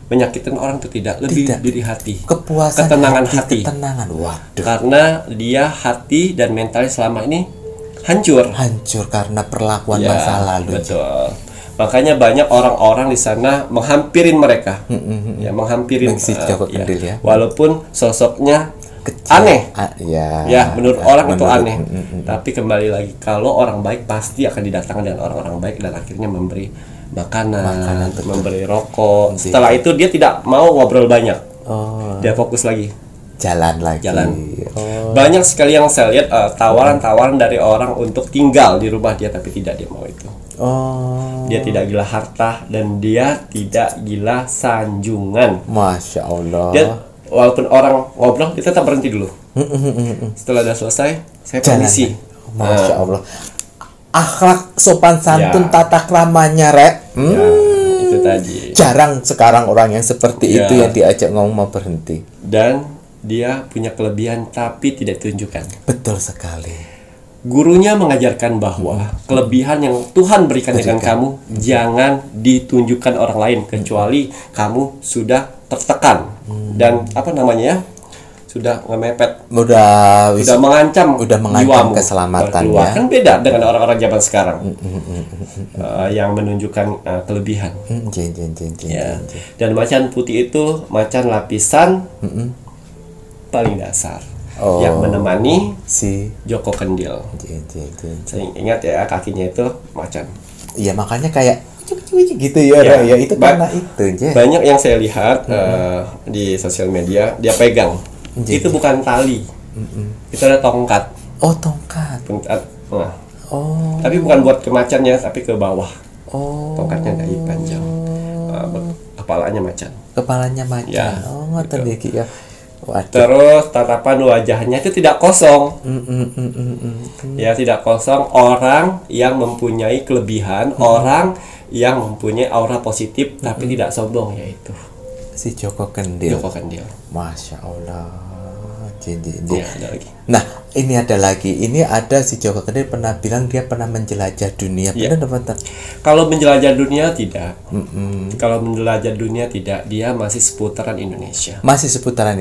menyakitkan orang itu tidak, lebih diri hati, kepuasan, ketenangan hati. Waduh. Karena dia hati dan mentalnya selama ini hancur karena perlakuan masa lalu. Betul. Makanya banyak orang-orang di sana menghampirin mereka, menghampirin Joko Kendil ya. Walaupun sosoknya kecil, aneh, menurut orang itu aneh. Tapi kembali lagi, kalau orang baik pasti akan didatangkan dengan orang-orang baik dan akhirnya memberi makanan memberi rokok. Setelah itu dia tidak mau ngobrol banyak. Dia fokus lagi. Jalan. Banyak sekali yang saya lihat tawaran-tawaran dari orang untuk tinggal di rumah dia, tapi tidak dia mau itu. Dia tidak gila harta dan dia tidak gila sanjungan. Masya Allah. Dia walaupun orang ngobrol, dia tetap berhenti dulu. Setelah sudah selesai, saya permisi. Masya Allah. Akhlak sopan santun tata kramanya itu tadi. Jarang sekarang orang yang seperti itu yang diajak ngomong mau berhenti. Dan dia punya kelebihan tapi tidak ditunjukkan. Betul sekali. Gurunya mengajarkan bahwa kelebihan yang Tuhan berikan dengan kamu jangan ditunjukkan orang lain kecuali kamu sudah tertekan dan sudah ngemepet, udah mengancam jiwamu, keselamatan kan beda dengan orang-orang zaman sekarang yang menunjukkan kelebihan. Dan macan putih itu macan lapisan paling dasar yang menemani si Joko Kendil. Saya ingat ya, kakinya itu macan. Iya, makanya kayak gitu ya itu karena itu. Banyak yang saya lihat di sosial media dia pegang. Itu bukan tali, itu ada tongkat. Tongkat. Tapi bukan buat ke macannya, tapi ke bawah. Tongkatnya dari panjang. Kepalanya macan. Ngoten iki ya. Terus tatapan wajahnya itu tidak kosong. Tidak kosong. Orang yang mempunyai kelebihan, orang yang mempunyai aura positif tapi tidak sombong, yaitu si Joko Kendil. Masya Allah. Ada lagi. Nah, ini ada lagi. Ini ada si Joko Kendil pernah bilang dia pernah menjelajah dunia. Benar? Kalau menjelajah dunia tidak. Kalau menjelajah dunia tidak. Dia masih seputaran Indonesia.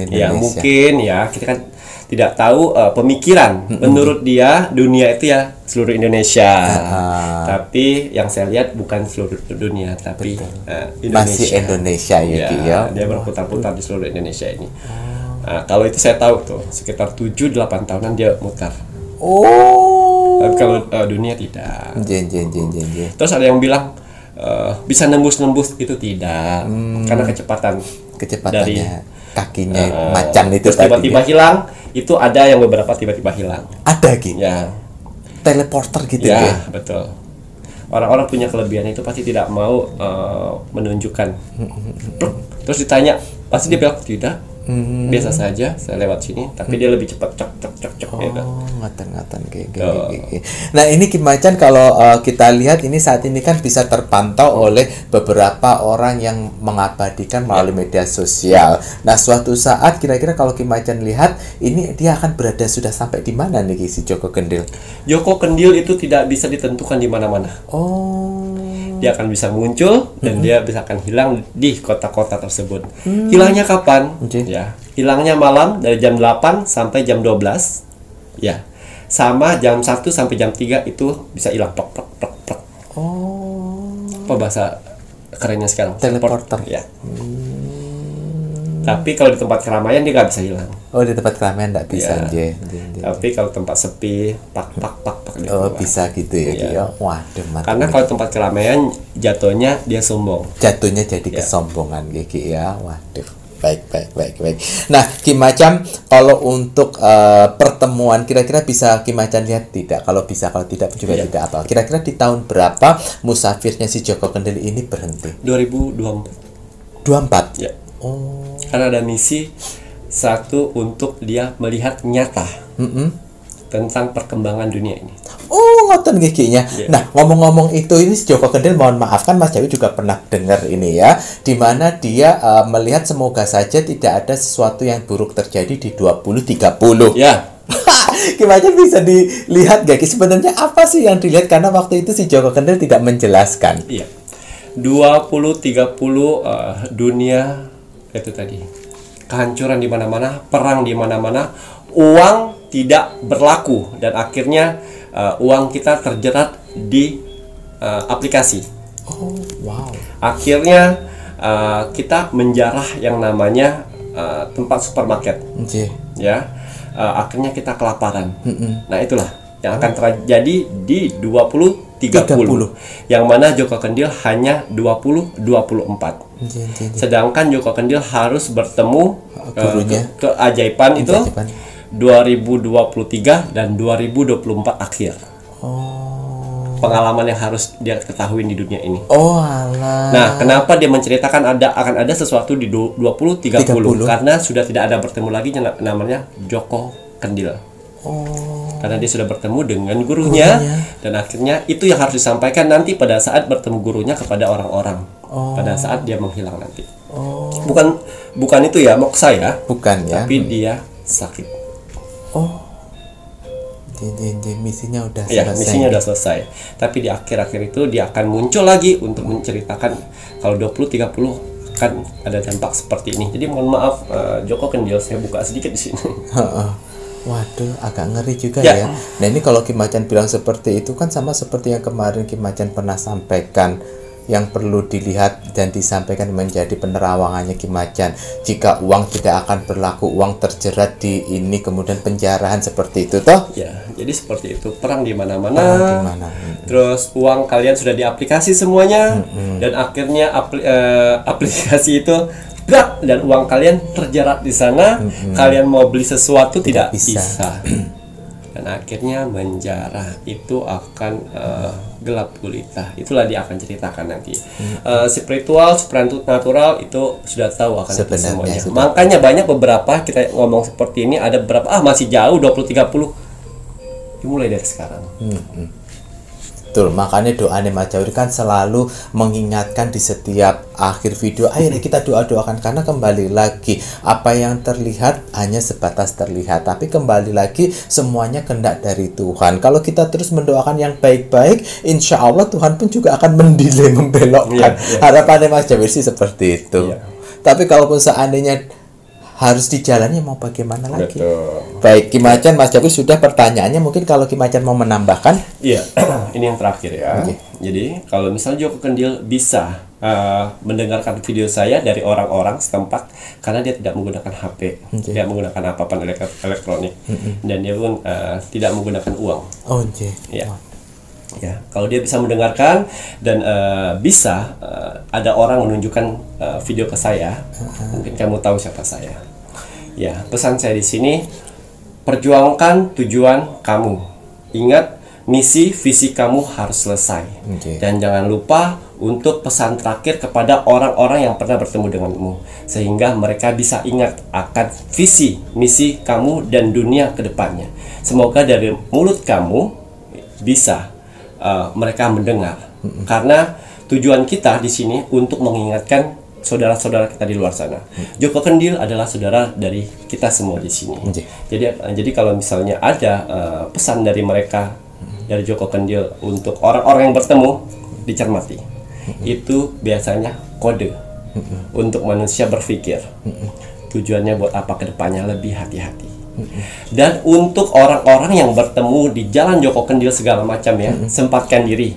Ya mungkin ya kita kan tidak tahu pemikiran. Menurut dia dunia itu ya seluruh Indonesia. Tapi yang saya lihat bukan seluruh dunia, tapi Indonesia. Masih Indonesia ya. Dia berputar-putar di seluruh Indonesia ini. Kalau itu saya tahu tuh sekitar 7-8 tahunan dia mutar. Tapi kalau dunia tidak. Jen. Terus ada yang bilang bisa nembus itu tidak, karena Kecepatannya dari kakinya macan itu terus tiba-tiba hilang. Itu ada yang beberapa tiba-tiba hilang. Ada gitu. Ya. Teleporter gitu Ya, ya. betul. Orang-orang punya kelebihan itu pasti tidak mau menunjukkan. Terus ditanya, pasti dia bilang tidak. Biasa saja, saya lewat sini, tapi dia lebih cepat cek gitu. Ngatan kayak. Nah, ini Kim Macan kalau kita lihat ini saat ini kan bisa terpantau oleh beberapa orang yang mengabadikan melalui media sosial. Nah, suatu saat kira-kira kalau Kim Macan lihat ini dia akan berada sudah sampai di mana nih si Joko Kendil? Joko Kendil itu tidak bisa ditentukan di mana-mana. Dia akan bisa muncul dan dia bisa akan hilang di kota-kota tersebut. Hilangnya kapan? Ya, hilangnya malam dari jam 8 sampai jam 12. Ya. Sama jam 1 sampai jam 3 itu bisa hilang plok. Apa bahasa kerennya sekarang? Teleporter. Ya. Tapi kalau di tempat keramaian dia nggak bisa hilang. Di tempat keramaian nggak bisa. Ya. Tapi kalau tempat sepi, pak. Bisa gitu ya. Waduh, mantap. Karena kalau tempat keramaian jatuhnya dia sombong. Jatuhnya jadi kesombongan Gigi ya. Waduh. Baik. Nah, Kim Macan kalau untuk pertemuan kira-kira bisa Kim Macan lihat tidak? Kalau bisa, kalau tidak juga tidak apa. Kira-kira di tahun berapa musafirnya si Joko Kendil ini berhenti? 2024. 24. Ya. Karena ada misi satu untuk dia melihat nyata tentang perkembangan dunia ini. Ngoten giginya. Nah, ngomong-ngomong itu ini si Joko Kendil, mohon maaf kan Mas Jawi juga pernah dengar ini ya, di mana dia melihat semoga saja tidak ada sesuatu yang buruk terjadi di 2030. Ya. Gimana bisa dilihat gak sebenarnya apa sih yang dilihat, karena waktu itu si Joko Kendil tidak menjelaskan. Iya. 2030 dunia itu tadi. Kehancuran di mana-mana, perang di mana-mana, uang tidak berlaku dan akhirnya uang kita terjerat di aplikasi. Akhirnya kita menjarah yang namanya tempat supermarket. Ya. Akhirnya kita kelaparan. Nah, itulah yang akan terjadi di 2030. Yang mana Joko Kendil hanya 2024. Sedangkan Joko Kendil harus bertemu keajaiban itu 2023 dan 2024 akhir. Pengalaman yang harus dia ketahui di dunia ini. Nah, kenapa dia menceritakan akan ada sesuatu di 2030? Karena sudah tidak ada bertemu lagi namanya Joko Kendil. Karena dia sudah bertemu dengan gurunya dan akhirnya itu yang harus disampaikan nanti pada saat bertemu gurunya kepada orang-orang. Pada saat dia menghilang nanti. Bukan itu ya moksa ya. Bukan ya. Tapi dia sakit. Misinya udah selesai. Ya, misinya udah selesai. Tapi di akhir-akhir itu dia akan muncul lagi untuk menceritakan kalau 2030 kan ada dampak seperti ini. Jadi mohon maaf Joko Kendil, saya buka sedikit di sini. Waduh, agak ngeri juga ya. Nah, ini kalau Kim Macan bilang seperti itu kan sama seperti yang kemarin Kim Macan pernah sampaikan, yang perlu dilihat dan disampaikan menjadi penerawangannya Kim Macan. Jika uang tidak akan berlaku, uang terjerat di ini, kemudian penjarahan seperti itu toh? Ya, jadi seperti itu. Perang di mana-mana. Terus uang kalian sudah diaplikasi semuanya dan akhirnya aplikasi itu dan uang kalian terjerat di sana. Kalian mau beli sesuatu tidak bisa. Dan akhirnya menjarah itu akan gelap gulita. Itulah dia akan ceritakan nanti. Spiritual, supernatural itu sudah tahu akan itu semuanya. Makanya banyak beberapa kita ngomong seperti ini, ada beberapa masih jauh 2030. Dimulai dari sekarang. Betul, makanya doanya Mas Jawi kan selalu mengingatkan di setiap akhir video, ayo kita doakan, karena kembali lagi apa yang terlihat hanya sebatas terlihat, tapi kembali lagi semuanya kehendak dari Tuhan. Kalau kita terus mendoakan yang baik-baik, insya Allah Tuhan pun juga akan mendelay, membelokkan. Harapannya Mas Jawi sih seperti itu. Tapi kalaupun seandainya harus dijalani, mau bagaimana lagi. Betul. Baik, Ki Macan, Mas Jabir sudah pertanyaannya, mungkin kalau Ki Macan mau menambahkan. Iya, ini yang terakhir ya. Oke. Jadi kalau misalnya Joko Kendil bisa mendengarkan video saya dari orang-orang setempat, karena dia tidak menggunakan HP, tidak menggunakan apapun elektronik, dan dia pun tidak menggunakan uang. Oh, okay. Ya. Ya, kalau dia bisa mendengarkan dan bisa ada orang menunjukkan video ke saya, mungkin kamu tahu siapa saya. Ya, pesan saya di sini, perjuangkan tujuan kamu. Ingat, misi visi kamu harus selesai. Dan jangan lupa untuk pesan terakhir kepada orang-orang yang pernah bertemu denganmu, sehingga mereka bisa ingat akan visi misi kamu dan dunia ke depannya. Semoga dari mulut kamu bisa mereka mendengar, karena tujuan kita di sini untuk mengingatkan saudara-saudara kita di luar sana. Joko Kendil adalah saudara dari kita semua di sini. Jadi kalau misalnya ada pesan dari mereka, dari Joko Kendil untuk orang-orang yang bertemu, dicermati. Itu biasanya kode untuk manusia berpikir tujuannya buat apa ke depannya, lebih hati-hati. Dan untuk orang-orang yang bertemu di jalan Joko Kendil segala macam ya, sempatkan diri,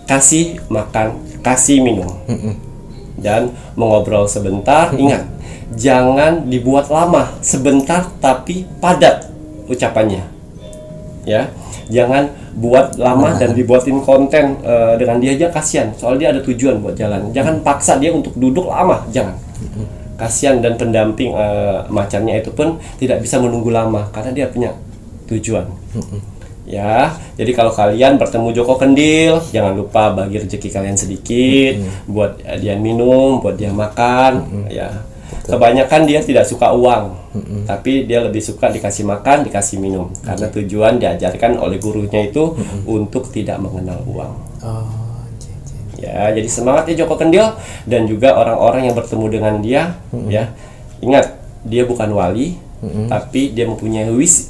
kasih makan, kasih minum, dan mengobrol sebentar. Ingat, jangan dibuat lama, sebentar tapi padat ucapannya, ya. Jangan buat lama dan dibuatin konten dengan dia aja, kasihan, soal dia ada tujuan buat jalan. Jangan paksa dia untuk duduk lama, jangan. Kasihan, dan pendamping macannya itu pun tidak bisa menunggu lama karena dia punya tujuan. Ya, jadi kalau kalian bertemu Joko Kendil, jangan lupa bagi rezeki kalian sedikit, buat dia minum, buat dia makan, ya. Kebanyakan dia tidak suka uang, tapi dia lebih suka dikasih makan, dikasih minum, karena tujuan diajarkan oleh gurunya itu untuk tidak mengenal uang. Ya, jadi semangat ya Joko Kendil, dan juga orang-orang yang bertemu dengan dia, ya. Ingat, dia bukan wali, tapi dia mempunyai misi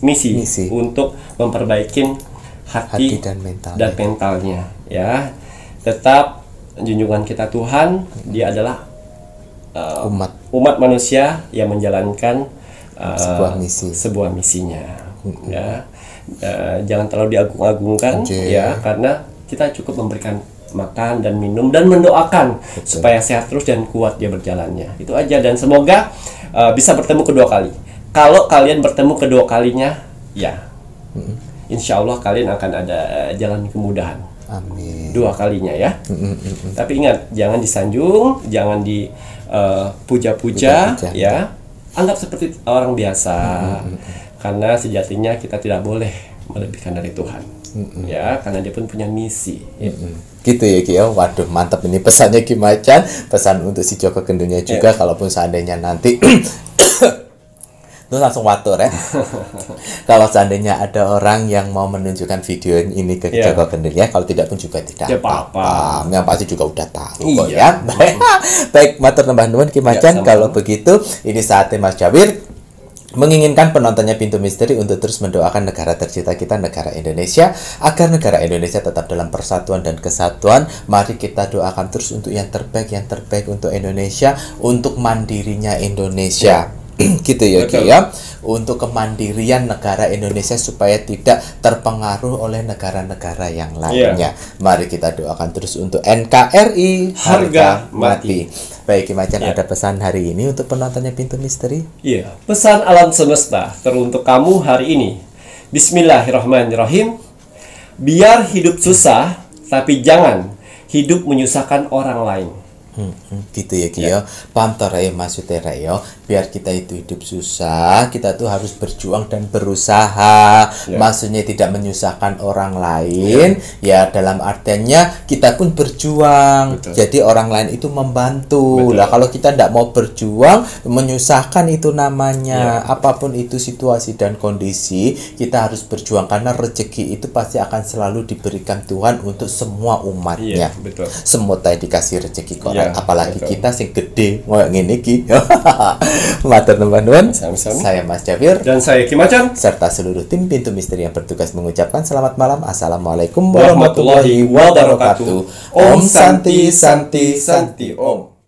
untuk memperbaiki hati dan mentalnya, ya. Tetap junjungan kita Tuhan, dia adalah umat manusia yang menjalankan sebuah misinya, ya. Jangan terlalu diagung-agungkan, ya, karena kita cukup memberikan makan dan minum dan mendoakan supaya sehat terus dan kuat dia berjalannya. Itu aja, dan semoga bisa bertemu kedua kali. Kalau kalian bertemu kedua kalinya, ya, insya Allah kalian akan ada jalan kemudahan. Amin. Dua kalinya ya. Tapi ingat, jangan disanjung, jangan dipuja-puja, ya. Anggap seperti orang biasa. Karena sejatinya kita tidak boleh melebihkan dari Tuhan. Ya, karena dia pun punya misi. Gitu ya Ki. Waduh, mantap ini pesannya Ki Macan, pesan untuk si Joko Kendilnya juga. Kalaupun seandainya nanti itu langsung watur ya. Kalau seandainya ada orang yang mau menunjukkan video ini ke Joko Kendil, ya, kalau tidak pun juga tidak apa-apa. Yang pasti juga udah tahu kok ya. Baik, matur nembah nuwun Ki Macan. Kalau begitu, ini saatnya Mas Jawir menginginkan penontonnya Pintu Misteri untuk terus mendoakan negara tercinta kita, negara Indonesia, agar negara Indonesia tetap dalam persatuan dan kesatuan. Mari kita doakan terus untuk yang terbaik untuk Indonesia, untuk mandirinya Indonesia. Gitu ya Ki ya, untuk kemandirian negara Indonesia supaya tidak terpengaruh oleh negara-negara yang lainnya. Mari kita doakan terus untuk NKRI harga mati. Baik Ki Macan, ada pesan hari ini untuk penontonnya Pintu Misteri? Iya, pesan alam semesta teruntuk kamu hari ini. Bismillahirrahmanirrahim. Biar hidup susah, tapi jangan hidup menyusahkan orang lain. Gitu ya Ki ya. Paham toh ya maksudnya ya. Biar kita itu hidup susah, kita tuh harus berjuang dan berusaha. Maksudnya tidak menyusahkan orang lain. Ya dalam artiannya kita pun berjuang. Jadi orang lain itu membantu. Lah kalau kita tidak mau berjuang, menyusahkan itu namanya. Apapun itu situasi dan kondisi, kita harus berjuang karena rezeki itu pasti akan selalu diberikan Tuhan untuk semua umatnya. Semua tadi dikasih rezeki kok. Apalagi kita sing gede ngoyak ngene iki. Matur nuwun. Saya Mas Jawir dan saya Ki Macan serta seluruh tim Pintu Misteri yang bertugas mengucapkan selamat malam. Assalamualaikum warahmatullahi wabarakatuh. Om Santi Santi Santi Om.